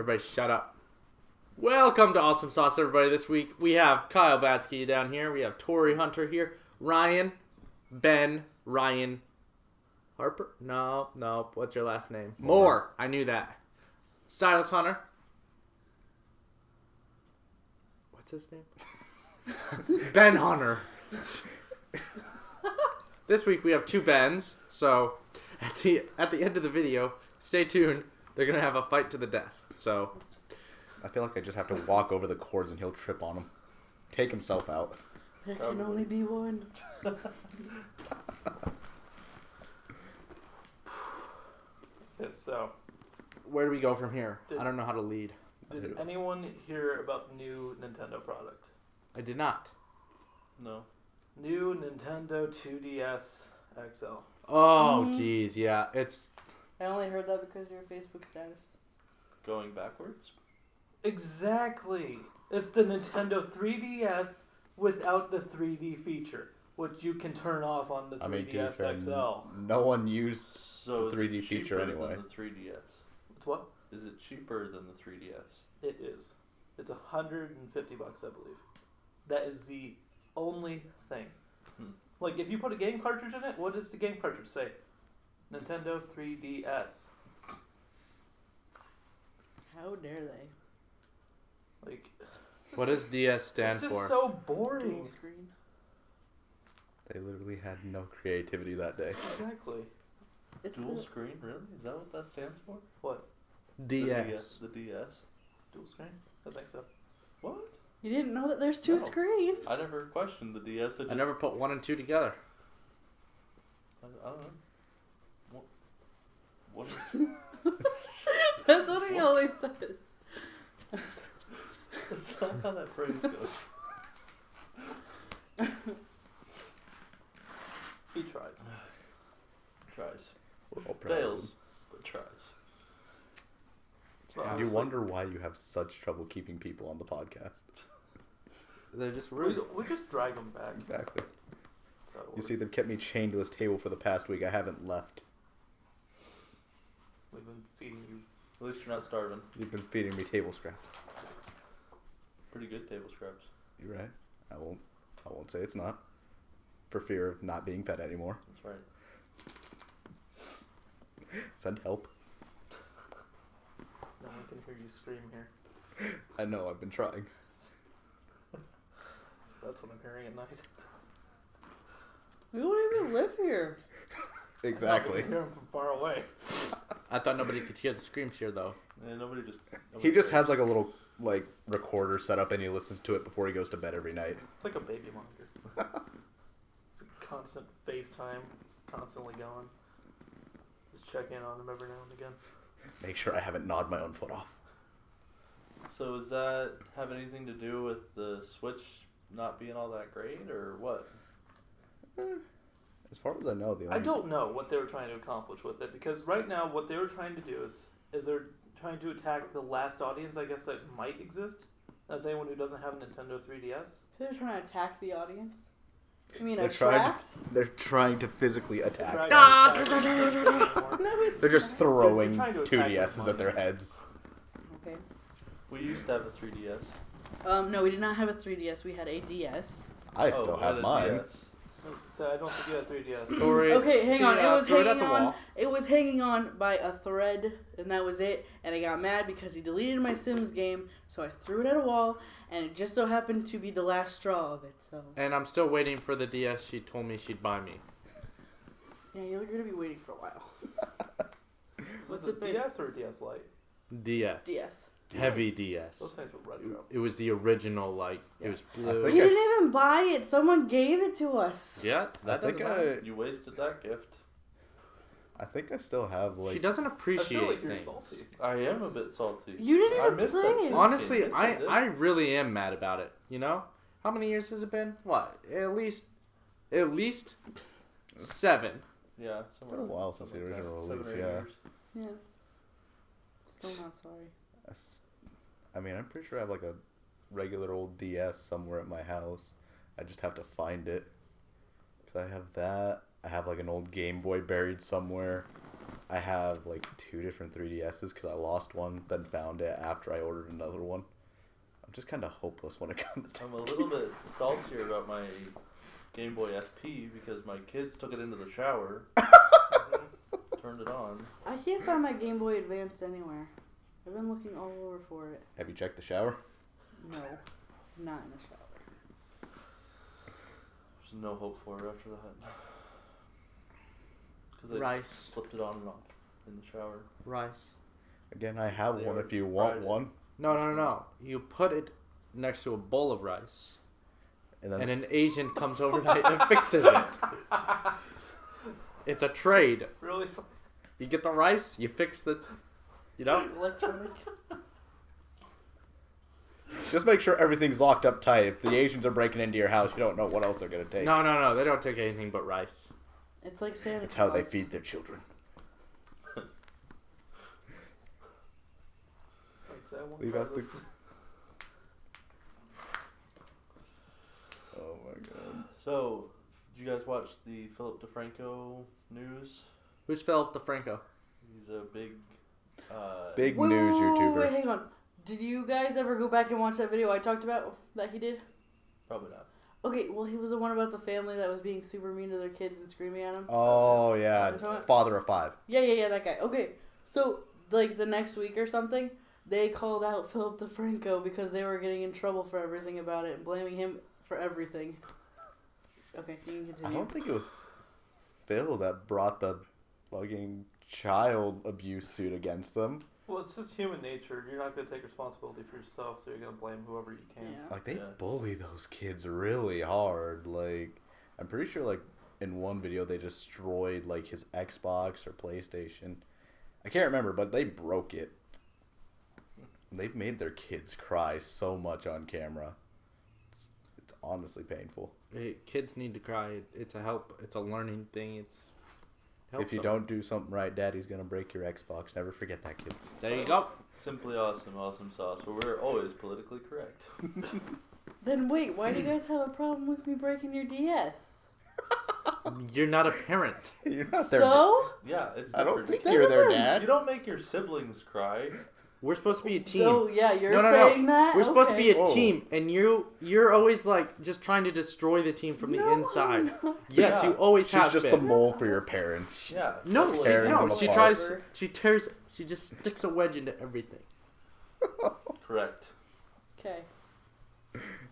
Everybody shut up. Welcome to Awesome Sauce, everybody. This week we have Kyle Batsky down here. We have Tori Hunter here. Ryan Harper? No. What's your last name? Moore. I knew that. Silas Hunter. What's his name? Ben Hunter. This week we have two Bens, so at the end of the video, stay tuned. They're gonna have a fight to the death. So I feel like I just have to walk over the cords and he'll trip on them, take himself out. There can only be one. So, where do we go from here? I don't know how to lead. did anyone hear about the new Nintendo product? I did not. No. New Nintendo 2DS XL. Oh, geez, yeah. It's I only heard that because of your Facebook status. Going backwards? Exactly. It's the Nintendo 3DS without the 3D feature, which you can turn off on the 3DS XL. No one used So the 3D it's feature cheaper anyway. than the 3DS. It's what? Is it cheaper than the 3DS? It is. It's $150, I believe. That is the only thing. Like, if you put a game cartridge in it, what does the game cartridge say? Nintendo 3DS. How dare they? Like, what does DS stand it's just for? so boring. Dual screen. They literally had no creativity that day. Exactly. It's Dual the- screen? Really? Is that what that stands for? What? DS. The DS? Dual screen? I think so. What? You didn't know that there's two No. screens? I never questioned the DS. I never put 1 and 2 together. I don't know. What That's what he always says. That's not how that phrase goes. He tries. Tries. We're all proud of Fails, him. but tries. Well, You honestly, wonder why you have such trouble keeping people on the podcast. They're just we, rude. we just drag them back. Exactly. So You see, they've kept me chained to this table for the past week. I haven't left. we've been feeding you. At least you're not starving. You've been feeding me table scraps. Pretty good table scraps. You're right. I won't say it's not. For fear of not being fed anymore. That's right. Send help. No one can hear you scream here. I know, I've been trying. So that's what I'm hearing at night. We don't even live here. Exactly. I can hear him from far away. I thought nobody could hear the screams here, though. Yeah, nobody He just cares. has like a little recorder set up and he listens to it before he goes to bed every night. It's like a baby monitor. It's a constant FaceTime. It's constantly going. Just check in on him every now and again. Make sure I haven't gnawed my own foot off. So does that have anything to do with the Switch not being all that great, or what? As far as I know, the only... I don't know what they were trying to accomplish with it, because right now what they were trying to do is they're trying to attack the last audience, I guess, that might exist. That's anyone who doesn't have a Nintendo 3DS. So they're trying to attack the audience? You mean They're trying attract? They're trying to physically They're attack. trying Ah! to attack the anymore. No, it's They're just not. throwing They're trying to two attack their DSs at their money. heads. Okay. We used to have a 3DS. No, we did not have a 3DS. We had a DS. I still we have had a mine. DS. So I don't think you had 3DS. Tori, Okay, hang on. It was throw it at hanging the on. wall. It was hanging on by a thread, and that was it. And I got mad because he deleted my Sims game, so I threw it at a wall, and it just so happened to be the last straw of it. So And I'm still waiting for the DS she told me she'd buy me. yeah, you're gonna be waiting for a while. Is What's this a it been? DS or a DS Lite? DS. DS. Heavy DS. Those things were retro. It was the original, it was blue. think We I didn't even buy it. Someone gave it to us. Yeah, I that think doesn't matter. You wasted that gift. I think I still have She doesn't I appreciate feel like you're things. salty. I am a bit salty. You didn't I even missed play that it. Sims Honestly, game. Yes, I did. I really am mad about it. You know, how many years has it been? What? At least 7. Yeah, It's been a while since the something like original that. release, 7 or 8 yeah. years. Yeah. Still not sorry. I mean, I'm pretty sure I have like a regular old DS somewhere at my house. I just have to find it. Because I have that. I have like an old Game Boy buried somewhere. I have like 2 different 3DSs because I lost one, then found it after I ordered another one. I'm just kind of hopeless when it comes to. I'm a little bit saltier about my Game Boy SP because my kids took it into the shower, turned it on. I can't find my Game Boy Advanced anywhere. I've been looking all over for it. Have you checked the shower? No, it's not in the shower. There's no hope for it after that. Because I Rice. flipped it on and off in the shower. Rice. Again, I have They one were if you want fried it. one. No. You put it next to a bowl of rice, And then and an Asian comes overnight and fixes it. It's a trade. Really? You get the rice, you fix the, Electronic. just make sure everything's locked up tight. If the Asians are breaking into your house, you don't know what else they're gonna take. No. They don't take anything but rice. It's like Santa It's how they Claus. feed their children. I won't Leave try out the- this. Oh my god. So, did you guys watch the Philip DeFranco news? Who's Philip DeFranco? He's a big. Big news YouTuber. Wait, hang on. Did you guys ever go back and watch that video I talked about that he did? Probably not. Okay, well, he was the one about the family that was being super mean to their kids and screaming at them. Oh yeah, You're talking- father of 5. Yeah, that guy. Okay, so, like, the next week or something, they called out Philip DeFranco because they were getting in trouble for everything about it and blaming him for everything. Okay, you can I continue. don't think it was Phil that brought the fucking child abuse suit against them. Well, it's just human nature. You're not going to take responsibility for yourself, so you're going to blame whoever you can. Yeah. Like, they Yeah. bully those kids really hard. Like, I'm pretty sure, like, in one video they destroyed, like, his Xbox or PlayStation. I can't remember, but they broke it. They've made their kids cry so much on camera. It's honestly painful. Hey, kids need to cry. It's a learning thing. If you don't do something right, Daddy's gonna break your Xbox. Never forget that, kids. There you go. Simply awesome, awesome sauce. Where we're always politically correct. Then wait, why do you guys have a problem with me breaking your DS? You're not a parent. You're not their So? Yeah, it's I don't different. think That you're their doesn't- dad. You don't make your siblings cry. We're supposed to be a team. Oh, yeah, you're No. saying that? We're supposed to be a Whoa. team, and you're always like just trying to destroy the team from the No, inside. I'm not. Yes, Yeah. you always She's have just been. the mole for your parents. Yeah. No, totally. Tearing them she apart. tries. She just sticks a wedge into everything. Correct. Okay.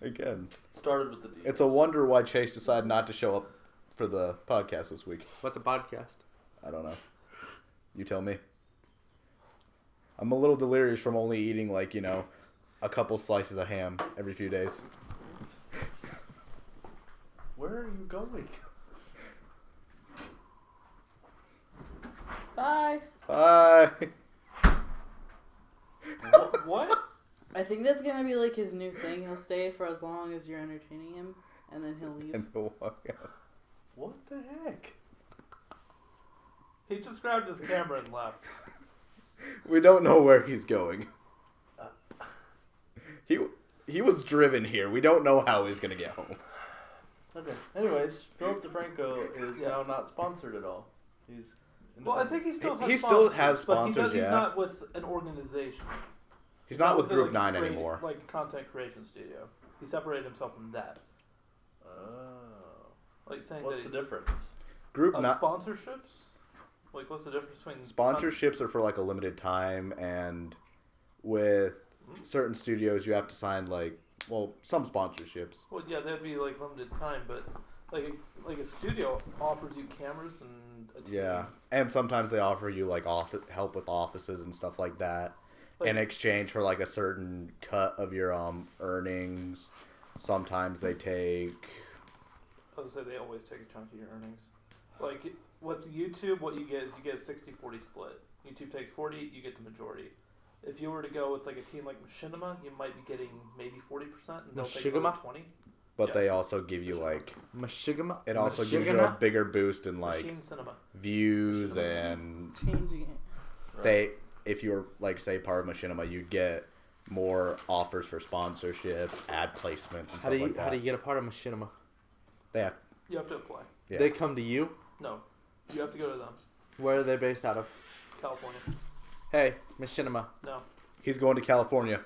Again, Started with the D. it's a wonder why Chase decided not to show up for the podcast this week. What's a podcast? I don't know. You tell me. I'm a little delirious from only eating, like, a couple slices of ham every few days. Where are you going? Bye. Bye. What? I think that's gonna be like his new thing. He'll stay for as long as you're entertaining him, and then he'll leave. And he'll walk out. What the heck? He just grabbed his camera and left. We don't know where he's going. He was driven here. We don't know how he's gonna get home. Okay. Anyways, Philip DeFranco is now not sponsored at all. He's. Well, I think he still has He still sponsors, has but sponsors, he's yeah. not with an organization. He's not with a, Group like, 9 create- anymore. Like a content creation studio. He separated himself from that. Oh. Like saying What's that the difference? Group 9 sponsorships? Like what's the difference between sponsorships are for like a limited time, and with certain studios you have to sign some sponsorships. Well, yeah, that'd be like limited time, but like a studio offers you cameras and a team. Yeah, and sometimes they offer you like help with offices and stuff like that in exchange for like a certain cut of your earnings. Sometimes they take. I would say they always take a chunk of your earnings. Like with YouTube, what you get is you get a 60-40 split. YouTube takes 40, you get the majority. If you were to go with like a team like Machinima, you might be getting maybe 40%, and they'll take Machinima? another 20. But Yeah. they also give you like Mashigama. it also gives you a bigger boost in like Machine Cinema. views Machinima. and Changing it. they if you're like say part of Machinima, you'd get more offers for sponsorships, ad placements, and How do stuff you like that. how do you get a part of Machinima? They have You have to apply. yeah. They come to you. No, you have to go to them. Where are they based out of? California. Hey, Machinima. No. He's going to California.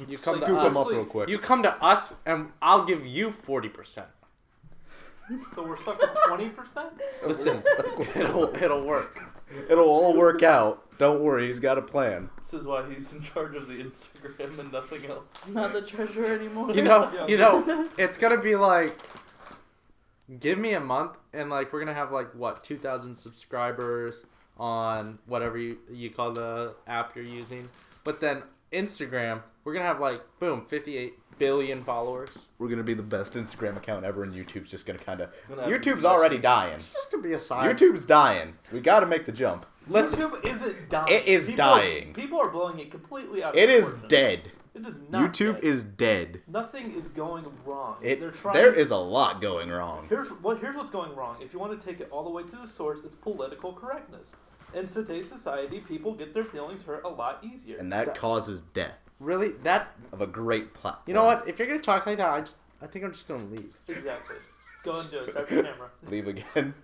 You come Scoop to him us. up real quick. You come to us, and I'll give you 40%. So we're stuck at 20%? Listen, it'll work. It'll all work out. Don't worry, he's got a plan. This is why he's in charge of the Instagram and nothing else. Not the treasurer anymore. You know, Yeah. it's gonna be like, give me a month, and like we're gonna have like what 2,000 subscribers on whatever you call the app you're using, but then Instagram, we're gonna have like boom 58 billion followers. We're gonna be the best Instagram account ever, and YouTube's just gonna kind of. gonna have YouTube's to- already dying. It's just gonna be a side. YouTube's dying. We got to make the jump. Listen, YouTube isn't dying. It is dying. People are blowing it completely out of It is proportion. dead. It is not YouTube dead. is dead. Nothing is going wrong. It. They're trying. There is a lot going wrong. Here's what's going wrong. If you want to take it all the way to the source, it's political correctness. In today's society, people get their feelings hurt a lot easier. And that causes death really, that of a great platform. you know what? If you're gonna talk like that, I think I'm just gonna leave. Exactly. Go and do it. Grab your camera. Leave again.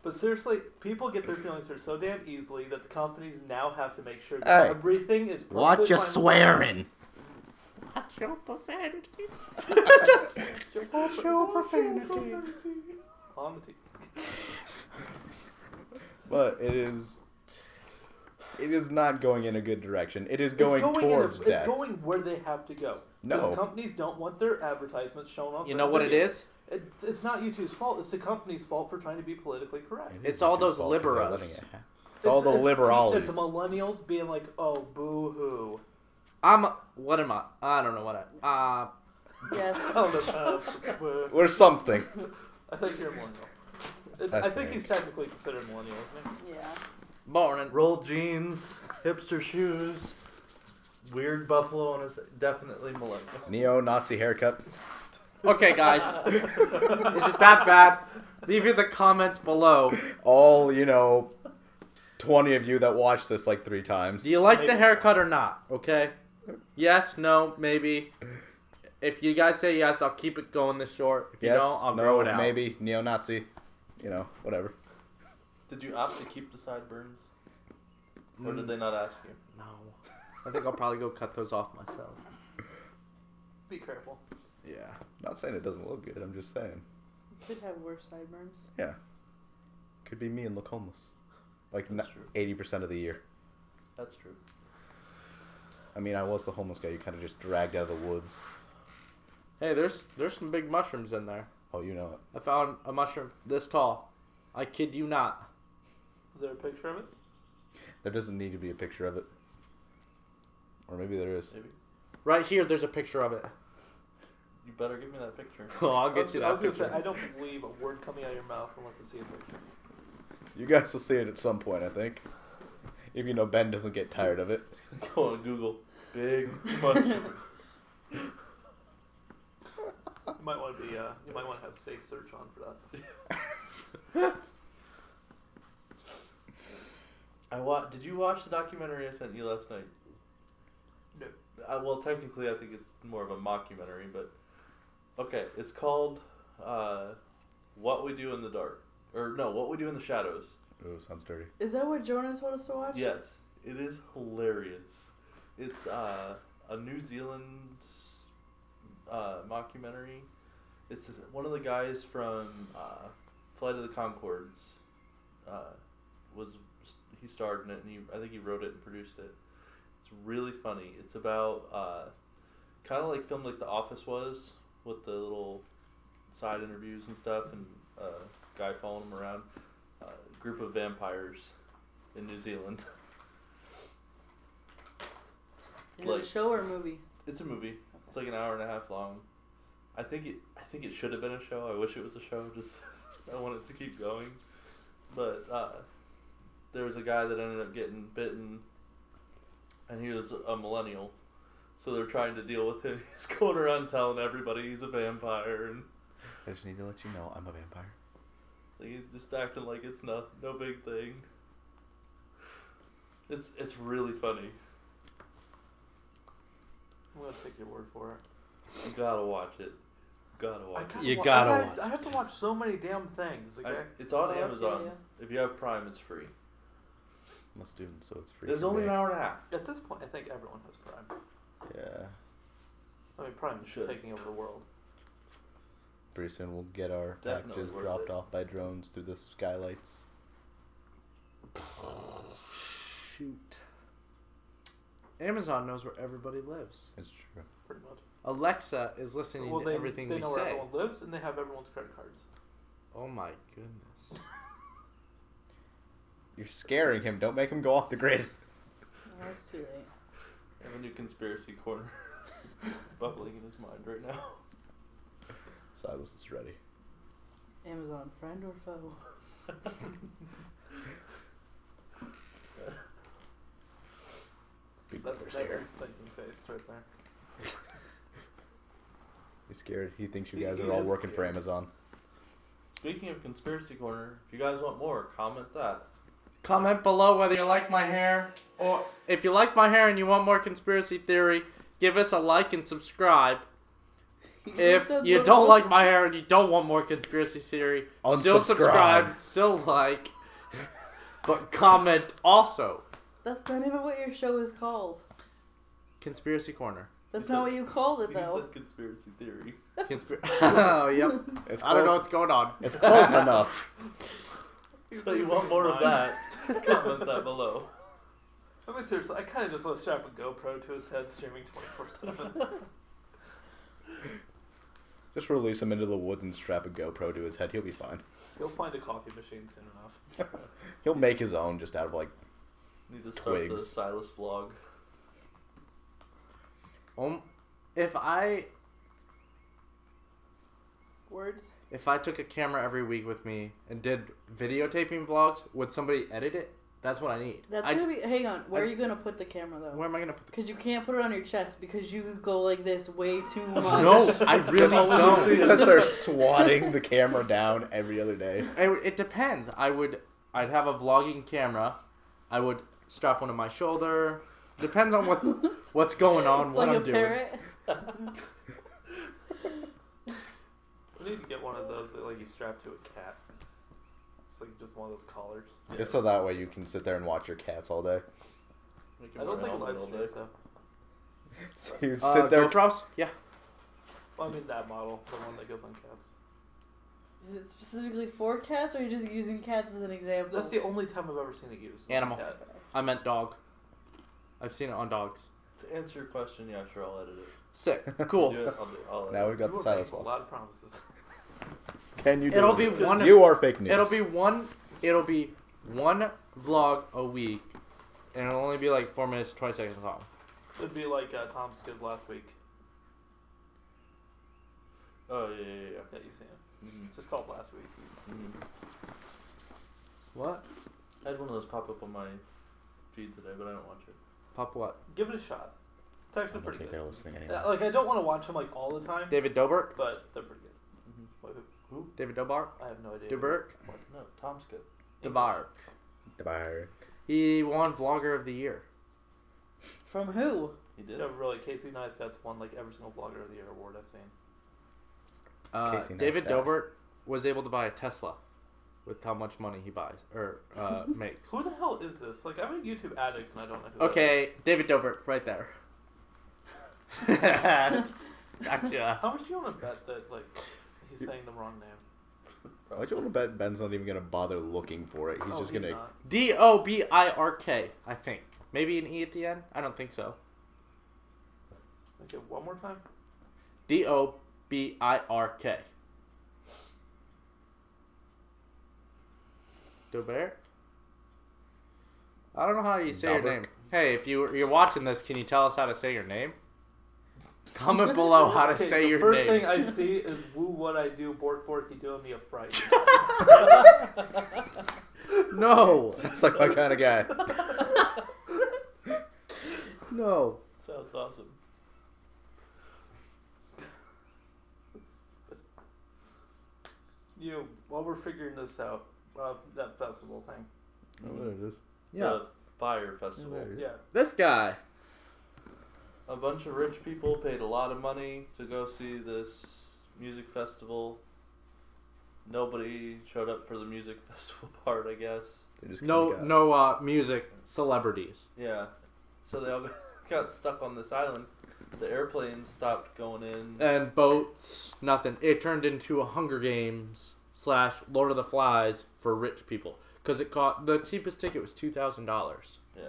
But seriously, people get their feelings hurt so damn easily that the companies now have to make sure that Hey, everything is watch perfectly your fine with swearing. us. Watch your profanities. Watch your profanity. On the tee. But it is not going in a good direction. It is going towards It's death. going where they have to go. No. Because companies don't want their advertisements shown on. You know what it videos. is? It's not YouTube's fault. It's the company's fault for trying to be politically correct. It is It's all YouTube's those fault 'cause they're liberals. letting it happen. It's all the liberals. It's millennials being like, "Oh, boo hoo." What am I? I don't know what I. Yes. Oh, the Or something. I think you're a millennial. I I think he's think. technically considered a millennial, isn't he? Yeah. Morning. Rolled jeans, hipster shoes, weird buffalo on his definitely millennial. Neo-Nazi haircut. Okay, guys. Is it that bad? Leave in the comments below. All, 20 of you that watched this like 3 times. Do you like the Maybe. haircut or not? Okay. Yes, no, maybe. If you guys say yes, I'll keep it going this short. If you Yes, don't, I'll no, grow it out. maybe, neo-Nazi. Whatever. Did you opt to keep the sideburns? Or did they not ask you? No. I think I'll probably go cut those off myself. Be careful. Yeah. Not saying it doesn't look good, I'm just saying. Could have worse sideburns. Yeah. Could be me and look homeless. Like That's true. 80% of the year. That's true. I mean, I was the homeless guy you kind of just dragged out of the woods. Hey, there's some big mushrooms in there. Oh, you know it. I found a mushroom this tall. I kid you not. Is there a picture of it? There doesn't need to be a picture of it. Or maybe there is. Maybe. Right here, there's a picture of it. You better give me that picture. Oh, I'll I get was, you I was that gonna picture. say I don't believe a word coming out of your mouth unless I see a picture. You guys will see it at some point, I think. If Ben doesn't get tired of it. Go on Google. Big mushroom. You might want to be. You might want to have safe search on for that. Did you watch the documentary I sent you last night? No. Well, technically, I think it's more of a mockumentary, but okay, it's called "What We Do in the Dark," or no, "What We Do in the Shadows." Oh, sounds dirty. Is that what Jonas told us to watch? Yes, it is hilarious. It's a New Zealand mockumentary. It's one of the guys from Flight of the Conchords. He starred in it, and I think he wrote it and produced it. It's really funny. It's about kind of like filmed like The Office was, with the little side interviews and stuff, and guy following him around. Group of vampires in New Zealand. Is it a show or a movie? It's a movie. It's like an hour and a half long. I think it should have been a show. I wish it was a show. Just I want it to keep going. But there was a guy that ended up getting bitten, and he was a millennial. So they're trying to deal with him. He's going around telling everybody he's a vampire, and I just need to let you know I'm a vampire. like, he's just acting like it's no big thing. It's really funny. I'm gonna take your word for it. You gotta watch it. Gotta I watch. kinda You wa- gotta I watch. have to watch so many damn things. Okay. It's on Oh, I Amazon. feel ya. If you have Prime, it's free. I'm a student, so it's free. It's for only me. an hour and a half. At this point, I think everyone has Prime. Yeah. I mean, Prime is Should. taking over the world. Pretty soon we'll get our Definitely packages worth dropped it. off by drones through the skylights. Shoot. Amazon knows where everybody lives. It's true. Pretty much. Alexa is listening Well, to everything they we know where say. everyone lives, and they have everyone's credit cards. Oh my goodness. You're scaring him. Don't make him go off the grid. No, it's too late. I have a new conspiracy corner bubbling in his mind right now. Silas is ready. Amazon, friend or foe? Big That's brother's his here. thinking face right there. He's scared. He thinks you He guys are all is working for scared. Amazon. Speaking of conspiracy corner, if you guys want more, comment that. Comment below whether you like my hair, or if you like my hair and you want more conspiracy theory, give us a like and subscribe. If said you the- don't like my hair and you don't want more conspiracy theory, still Unsubscribe. subscribe, still like, but comment also. That's not even what your show is called. Conspiracy Corner. That's You not said- what you called it, He though. said conspiracy theory. Oh, yep. It's I don't know close- what's going on. It's close enough. So you want more of that? Comment that below. I mean, seriously, I kind of just want to strap a GoPro to his head, streaming 24/7. Just release him into the woods and strap a GoPro to his head. He'll be fine. He'll find a coffee machine soon enough. He'll make his own just out of like. Need to start the Twigs. Silas vlog. If I Words. took a camera every week with me and did videotaping vlogs, would somebody edit it? That's what I need. That's I- gonna be. Hang on. Where I- are you gonna put the camera though? Where am I gonna put the? Because you can't put it on your chest because you go like this way too much. No, I really He don't. sits there swatting the camera down every other day. It depends. I'd have a vlogging camera. I would strap one to my shoulder. Depends on what's going on, It's what like I'm a doing. parrot. We need to get one of those that like you strap to a cat. It's like just one of those collars. Just so that way you can sit there and watch your cats all day. Make him I don't wear think an live helmet all streams day. though. So you'd sit there. GoPros? Yeah. Well, I mean that model, the one that goes on cats. Is it specifically for cats, or are you just using cats as an example? That's the only time I've ever seen it used. Animal. Cat. I meant dog. I've seen it on dogs. To answer your question, yeah, sure, I'll edit it. Sick. Cool. Do it, I'll edit Now it. we've got You the were Silas making a wall. lot of promises. Can you do It'll it? be one. You are fake news. It'll be one vlog a week, and it'll only be like 4 minutes, 20 seconds long. It'd be like Tom's Kids last week. Oh, yeah. That you've seen it. Mm-hmm. It's just called last week. What? I had one of those pop up on my feed today, but I don't watch it. Pop what? Give it a shot. It's I actually don't pretty think good. they're listening anymore. Like I don't want to watch them like all the time, David Dobrik? but they're pretty good. Wait, who? David Dobrik? I have no idea. Dobrik? What? No, Tom's good. Dobrik. Bye. He won Vlogger of the Year. From who? He did? Yeah, really. Casey Neistat's won like every single Vlogger of the Year award I've seen. Casey David Neistat. Dobrik was able to buy a Tesla with how much money he buys or makes. Who the hell is this? Like I'm a YouTube addict and I don't know who. Okay, David Dobrik, right there. Gotcha. That is. How much do you want to bet that like he's saying the wrong name? Why do you want to bet Ben's not even gonna bother looking for it? He's Oh, just gonna. not. Dobirk, I think. Maybe an E at the end? I don't think so. Okay, one more time. Dobirk. Dobirk? I don't know how you say your Dobrik. name. Hey, if you're watching this, can you tell us how to say your name? Comment below how to Okay, say the your first name. thing I see is woo what I do, bork bork, you doing me a fright. No. Sounds like my kind of guy. No. Sounds awesome. While we're figuring this out, that festival thing. Oh, there it is. Yeah. The Fire Festival. there it is. Yeah. This guy. A bunch of rich people paid a lot of money to go see this music festival. Nobody showed up for the music festival part, I guess. They just kinda got- No music celebrities. Yeah. So they all got stuck on this island. The airplanes stopped going in. And boats, nothing. It turned into a Hunger Games / Lord of the Flies for rich people. Because it cost, the cheapest ticket was $2,000. Yeah.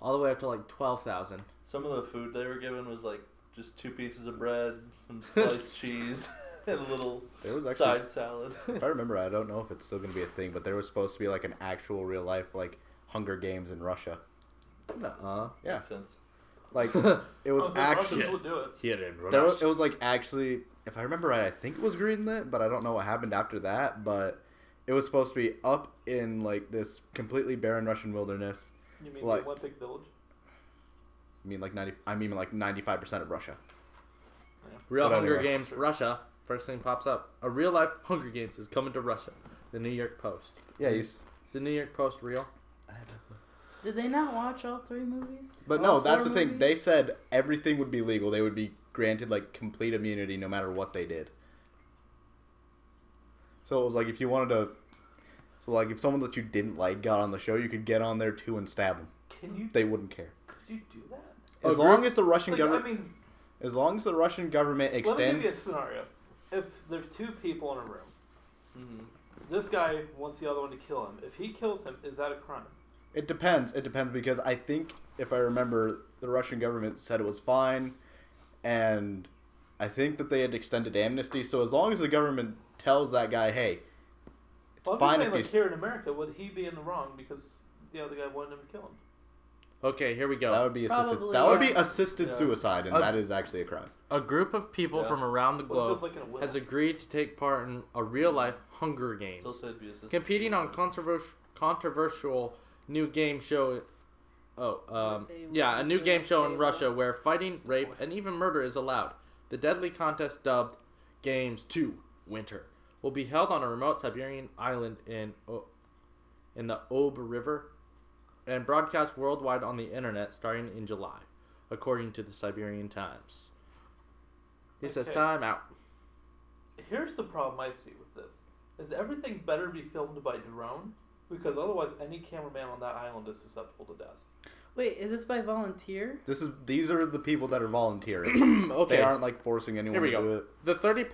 All the way up to like $12,000. Some of the food they were given was like just 2 pieces of bread, some sliced cheese, and a little There was actually, side salad. if I remember, I don't know if it's still gonna be a thing, but there was supposed to be like an actual real life like Hunger Games in Russia. Nuh-uh. Yeah. Makes sense. Like it was Russians actually would do it. Here in it was like actually, if I remember right, I think it was greenlit, but I don't know what happened after that. But it was supposed to be up in like this completely barren Russian wilderness. You mean Like- the Olympic Village? I mean like 95% of Russia. Real But Hunger anyway. Games, Russia. First thing pops up. A real life Hunger Games is coming to Russia. The New York Post. Yeah, Is the New York Post real? Did they not watch all 3 movies? But All no, that's 4 the thing. movies? They said everything would be legal. They would be granted like complete immunity no matter what they did. So it was like if you wanted to, so like if someone that you didn't like got on the show, you could get on there too and stab them. Can you? They wouldn't care. Could you do that? As long as the Russian Like, government, I mean, as long as the Russian government let me give you a extends, scenario. If there's 2 people in a room, Mm-hmm. this guy wants the other one to kill him. If he kills him, is that a crime? it depends. It depends because I think if I remember, the Russian government said it was fine, and I think that they had extended amnesty. So as long as the government tells that guy, hey, it's Well, I'm fine just if saying, you. like, here in America, would he be in the wrong because the other guy wanted him to kill him? Okay, here we go. That would be assisted. Probably, That would be yeah. assisted Yeah. suicide, and that is actually a crime. A group of people Yeah. from around the What if it globe was like in a will? has agreed to take part in a real life Hunger Games. Still said be assisted. Competing on controversial new game show. A new game show in Russia where fighting, rape, and even murder is allowed. The deadly contest, dubbed Games 2 Winter, will be held on a remote Siberian island in the Ob River and broadcast worldwide on the internet starting in July, according to the Siberian Times. He says, Okay. time out. Here's the problem I see with this: is everything better be filmed by drone? Because otherwise, any cameraman on that island is susceptible to death. Wait, is this by volunteer? These are the people that are volunteering. Okay. They aren't like forcing anyone Here we to do go. it. The 30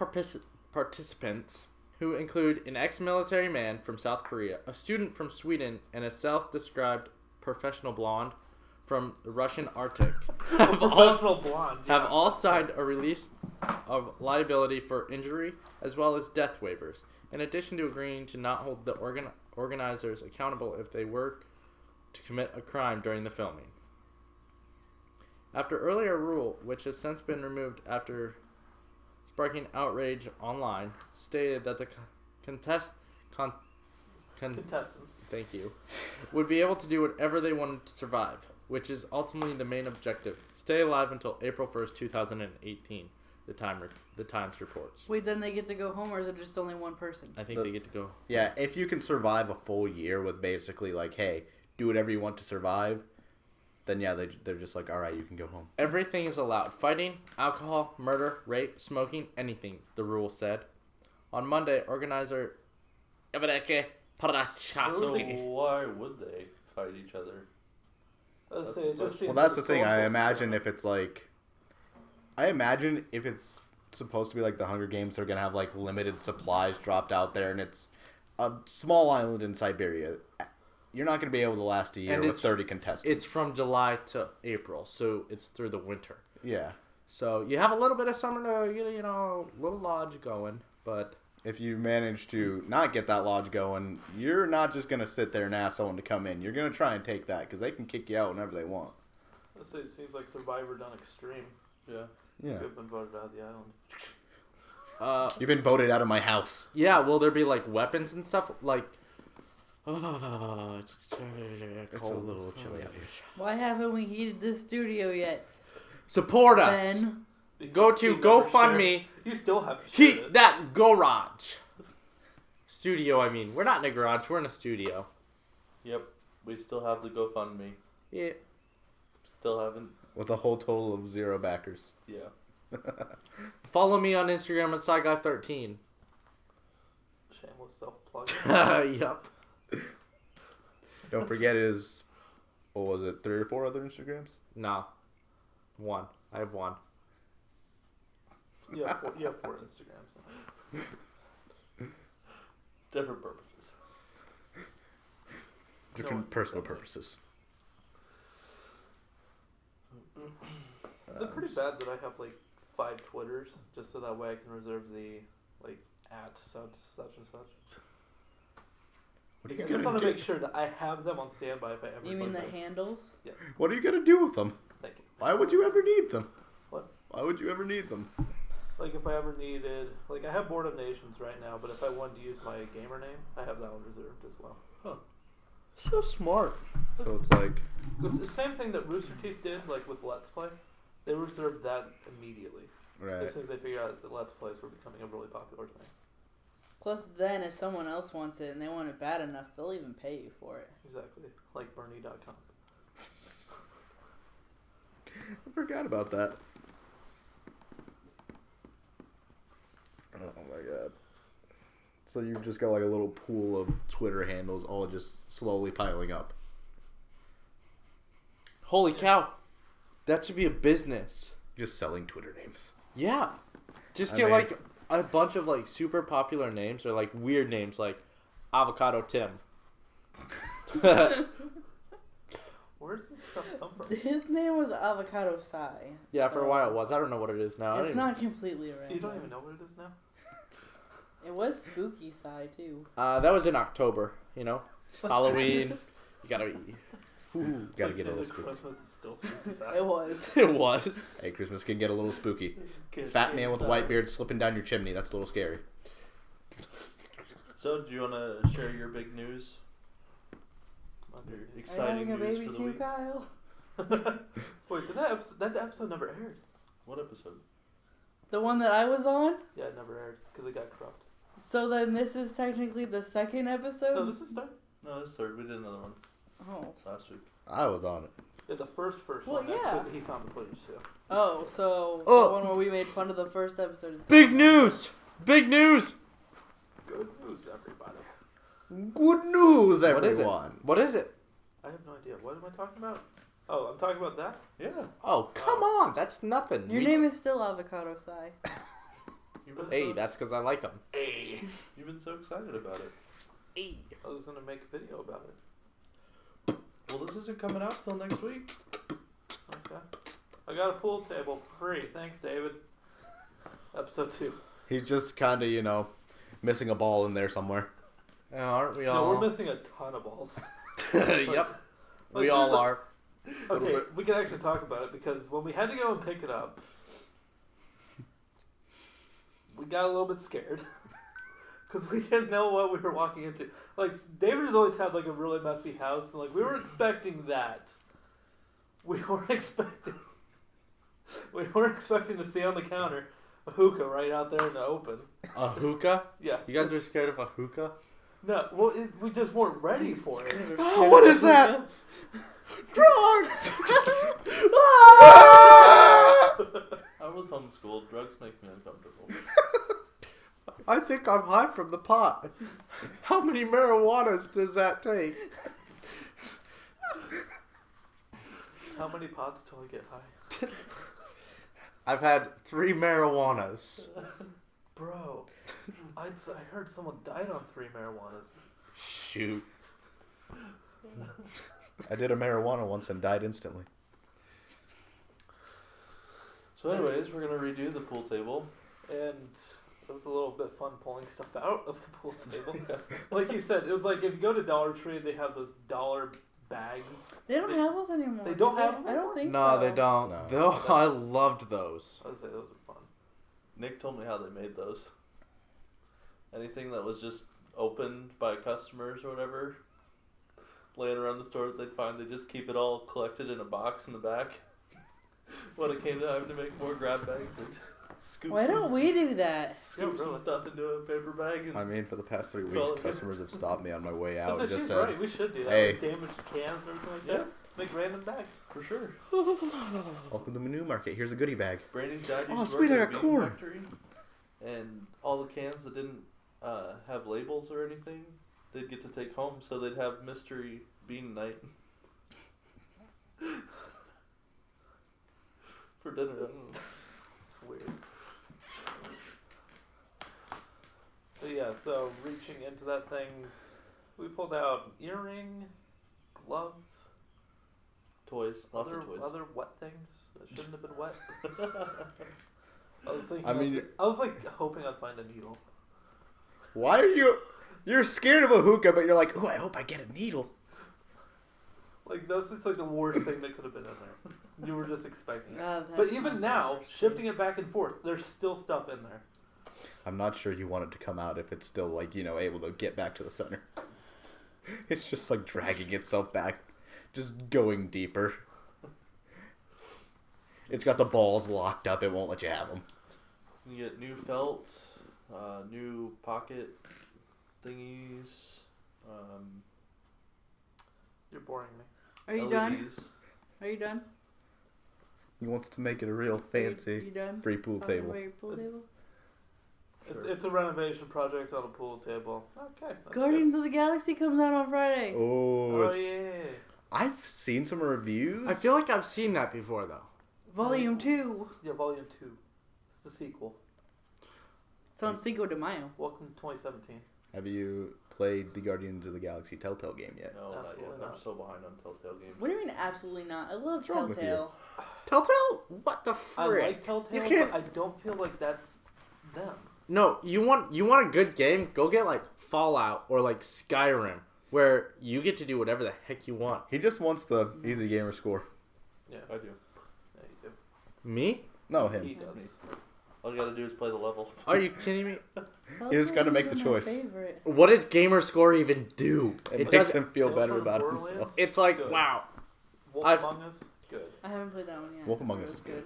participants, who include an ex-military man from South Korea, a student from Sweden, and a self-described professional blonde from the Russian Arctic, have Professional blonde. have yeah. all signed a release of liability for injury as well as death waivers, in addition to agreeing to not hold the organizers accountable if they were to commit a crime during the filming. After earlier rule, which has since been removed after sparking outrage online, stated that the Contestants. thank you, would be able to do whatever they wanted to survive, which is ultimately the main objective. Stay alive until April 1st, 2018, the Times reports. Wait, then they get to go home, or is it just only one person? I think they get to go. Yeah, if you can survive a full year with basically like, hey, do whatever you want to survive, then yeah, they're just like, all right, you can go home. Everything is allowed. Fighting, alcohol, murder, rape, smoking, anything, the rule said. On Monday, organizer Evereke So Parachkovsky. why would they fight each other? Let's That's say the it just question. seems Well, that's like the thing. I social imagine experiment. if it's like, I imagine if it's supposed to be like the Hunger Games, they're gonna have like limited supplies dropped out there, and it's a small island in Siberia. You're not gonna be able to last a year And with it's- 30 contestants. It's from July to April, so it's through the winter. Yeah. So you have a little bit of summer to get a little lodge going, but If you manage to not get that lodge going, you're not just gonna sit there and ask someone to come in. You're gonna try and take that because they can kick you out whenever they want. Let's say it seems like Survivor done extreme. Yeah. Yeah. Could have been voted out of the island. You've been voted out of my house. yeah, will there be like weapons and stuff like? It's It's a little chilly out here. Why haven't we heated this studio yet? Support us. Ben, Go Because to he never GoFundMe. shared- You still haven't shared Heat it. that garage. Studio, I mean. We're not in a garage. We're in a studio. Yep. We still have the GoFundMe. Yeah. Still haven't. With a whole total of 0 backers. Yeah. Follow me on Instagram at SciGuy13. Shameless self-plug. Yup. Don't forget his, what was it, 3 or 4 other Instagrams? No. One. I have one. You have 4 Instagrams. Different purposes. Different personal purposes. Is it pretty bad that I have like 5 Twitters just so that way I can reserve the like at such and such? What are I you just gonna want to do? make sure that I have them on standby if I ever. You mean the need them. handles? Yes. What are you gonna do with them? Thank you. Why would you ever need them? What? Why would you ever need them? Like if I ever needed, like I have Boredom Nations right now, but if I wanted to use my gamer name, I have that one reserved as well. So smart. So it's like, It's the same thing that Rooster Teeth did, like with Let's Play. They reserved that immediately right. as soon as they figured out that Let's Plays were becoming a really popular thing. Plus, then if someone else wants it and they want it bad enough, they'll even pay you for it. Exactly, like Bernie.com. I forgot about that. Oh my god. So you've just got like a little pool of Twitter handles all just slowly piling up. Holy cow. That should be a business. Just selling Twitter names. Yeah. Just I get mean- like a bunch of like super popular names or like weird names like Avocado Tim. Where does this stuff come from? His name was Avocado Sai. Yeah, for a so while it was. I don't know what it is now. I It's don't not completely right. You don't even know what it is now? It was Spooky Sai too. That was in October, you know? Halloween. You gotta be. Ooh. Gotta Like, get a little the spooky. Christmas is still spooky side. It was. It was. Hey, Christmas can get a little spooky. Kid Fat man with a inside. white beard slipping down your chimney. That's a little scary. So, do you want to share your big news? Your Are you exciting having a news baby for the too, week? Kyle? Wait, did that episode never aired? What episode? The one that I was on? Yeah, it never aired because it got corrupt. So then this is technically the second episode? No, this is third. No, this third. We did another one Oh. last week. I was on it. Yeah, the first Well, one. yeah. Actually, he found the footage too. Oh, so Oh. the one where we made fun of the first episode is Big gone. news! Big news! Good news, everybody. Good news, What is it? everyone. What is it? I have no idea. What am I talking about? Oh, I'm talking about that? Yeah. Oh, come on. That's nothing. Your name is still Avocado Sai. You've been Hey, so, that's because I like them. Hey. you've been so excited about it. Hey. I was gonna make a video about it. Well, this isn't coming out till next week. Okay. I got a pool table free. Thanks, David. Episode 2. He's just kind of, missing a ball in there somewhere. Aren't we No, all? we're missing a ton of balls. Yep. Like, We all seriously- are. Okay, bit. we can actually talk about it because when we had to go and pick it up, we got a little bit scared because we didn't know what we were walking into. Like David has always had like a really messy house, and like we were expecting that. We weren't expecting. We weren't expecting to see on the counter a hookah right out there in the open. A hookah? Yeah. You guys are scared of a hookah? No, well, we just weren't ready for it. Oh, what is that? Drugs! I was homeschooled. Drugs make me uncomfortable. I think I'm high from the pot. How many marijuanas does that take? How many pots till I get high? I've had 3 marijuanas. Bro, I heard someone died on 3 marijuanas. Shoot. I did a marijuana once and died instantly. So, anyways, we're gonna redo the pool table. And it was a little bit fun pulling stuff out of the pool table. Like you said, it was like if you go to Dollar Tree, they have those dollar bags. They don't have those anymore. They don't do have them I don't think so. No, they don't. No. I That's- loved those. I would say those are fun. Nick told me how they made those. Anything that was just opened by customers or whatever, laying around the store that they'd find, they just keep it all collected in a box in the back. When it came to having to make more grab bags and scoop Why don't we do that? scoop Yeah, some really. stuff into a paper bag and I mean, for the past 3 Well, weeks, customers have stopped me on my way I out said, and just she's said, right. We should do that. "Hey." Like damaged cans and everything like Yeah. that. Make random bags. For sure. Welcome to the new market. Here's a goodie bag. Brandy's dad Oh, used to sweet, work I at a got bean corn. factory, and all the cans that didn't have labels or anything, they'd get to take home, so they'd have mystery bean night for dinner. It's weird. But yeah, so reaching into that thing, we pulled out earring, glove, Toys, lots of toys. other wet things that shouldn't have been wet. I was thinking. I mean, I was like hoping I'd find a needle. Why are you? You're scared of a hookah, but you're like, oh, I hope I get a needle. Like that's just like the worst thing that could have been in there. You were just expecting it. That's But even not now, the worst shifting it back and forth, there's still stuff in there. I'm not sure you want it to come out if it's still like able to get back to the center. It's just like dragging itself back, just going deeper. It's got the balls locked up. It won't let you have them. You get new felt, new pocket thingies. You're boring me. Are you done? LEDs. Are you done? He wants to make it a real Are fancy you done? free pool Talking table. about your pool table? It's a renovation project on a pool table. Okay. that's Guardians of the Galaxy comes out on Friday. Oh, good. Oh it's. yeah. I've seen some reviews. I feel like I've seen that before though. Volume 2. Yeah, Volume 2. It's the sequel. It's on Cinco de Mayo. Welcome to 2017. Have you played the Guardians of the Galaxy Telltale game yet? No, not yet. Absolutely I'm not. so behind on Telltale games. What do you mean absolutely not? I love What's wrong with you? Telltale. Telltale? What the I frick? like Telltale, You can't- but I don't feel like that's them. No, you want a good game? Go get like Fallout or like Skyrim, where you get to do whatever the heck you want. He just wants the easy gamer score. Yeah, I do. yeah, you Me? No, do. He him. does. All you gotta do is play the level. Are you kidding me? You just gotta make the Telltale's my choice. favorite. What does gamer score even do? It, It makes does. him feel Tales better from about Borderlands? himself. It's like Good. wow. Wolf I've- Among Us, good. I haven't played that one yet. Wolf Among Us It is was good.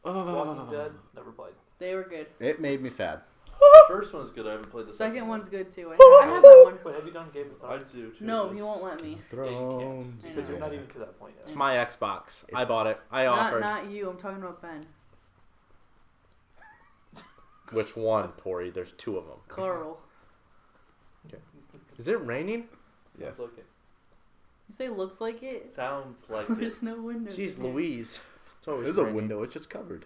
Walking Dead, never played. They were good. It made me sad. The first one is good. I haven't played the Second one. one's good too. I have that one. Wait, have you done Game of I Thrones? do too. No, he won't let me. Thrones. can't. Because you're not Yeah. even to that point yet. It's my Xbox. I It's- bought it. I Not offered. not you. I'm talking about Ben. Which one, Tori? There's two of them. Carl. Is it raining? Yes. Okay. You say looks like it? Sounds like it. There's no window. Jeez Louise. It's always There's a raining. window. It's just covered.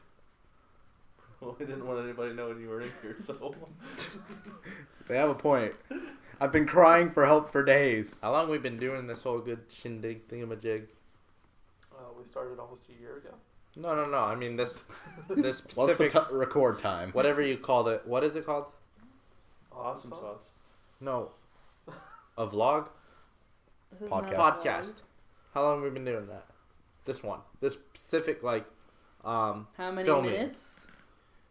Well, we didn't want anybody knowing you were in here, so. They have a point. I've been crying for help for days. How long we been doing this whole good shindig thingamajig? We started almost a year ago. No. I mean this What's the specific record time? whatever you called it. What is it called? Awesome sauce. No. A vlog? This is Podcast. not a vlog. Podcast. How long have we been doing that? This one. This specific How many filming. minutes?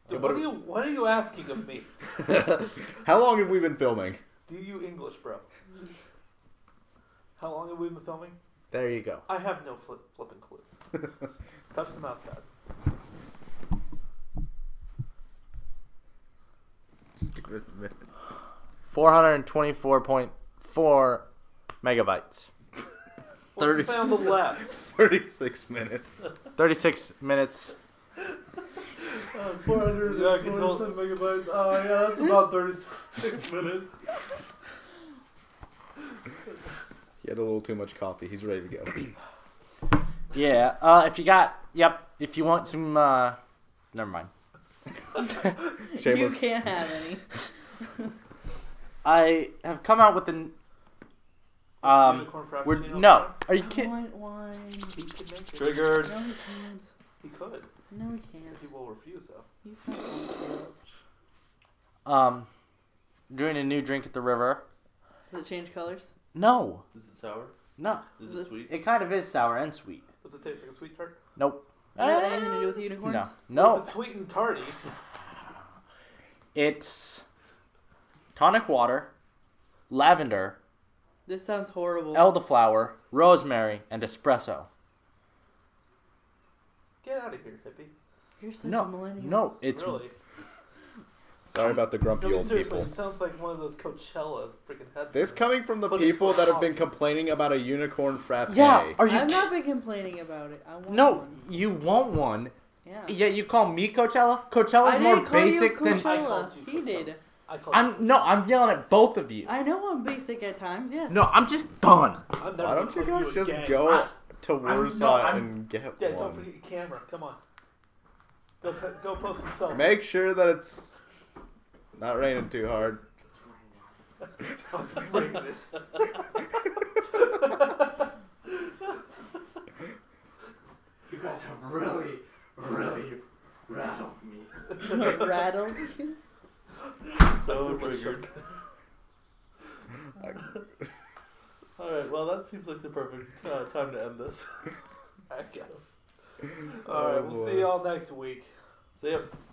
Dude, Yeah, what are you asking of me? How long have we been filming? Do you English, bro? How long have we been filming? There you go. I have no flipping clue. Touch the mouse pad. Just give it a minute. 424.4 megabytes. What's the say on the left? 36 minutes. 36 minutes. 427 megabytes. Oh, yeah, that's about 36 minutes. He had a little too much coffee. He's ready to go. Yeah. If you want some never mind. You Shameless. can't have any. I have come out with an Unicorn we're Frappuccino no. bar? Are you I kidding? want one. He could make it. Triggered. No, he can't. He could. No, he can't. He will refuse, though. He's not going to. Doing a new drink at the river. Does it change colors? No. Is it sour? No. Is This- it sweet? It kind of is sour and sweet. Does it taste like a sweet tart? Nope. Does it have anything to do with unicorns? No. Well, No. if it's sweet and tarty. It's tonic water, lavender, This sounds horrible. elderflower, rosemary, and espresso. Get out of here, hippie. You're such No. a millennial. No, it's Really? Sorry about the grumpy No, but old seriously, people. it sounds like one of those Coachella freaking headphones. This coming from the Put it people to that have been coffee. complaining about a unicorn frappe. Yeah, are you? I've not been complaining about it. I want No, one. you want one. Yeah. Yeah, you call me Coachella. I Coachella's didn't more call basic you than. I Coachella. called you He Coachella. did. I called I'm yelling at both of you. I know I'm basic at times. Yes. No, I'm just done. I'm never Why don't gonna you call guys just again. go to I'm- Warsaw no, I'm- and get Yeah, one? don't forget your camera. Come on. Go post some selfies. Make sure that it's not raining too hard. You guys have really rattled me. Rattle. So triggered. Alright, well, that seems like the perfect time to end this. I guess. Oh, Alright, we'll boy. see y'all next week. See ya.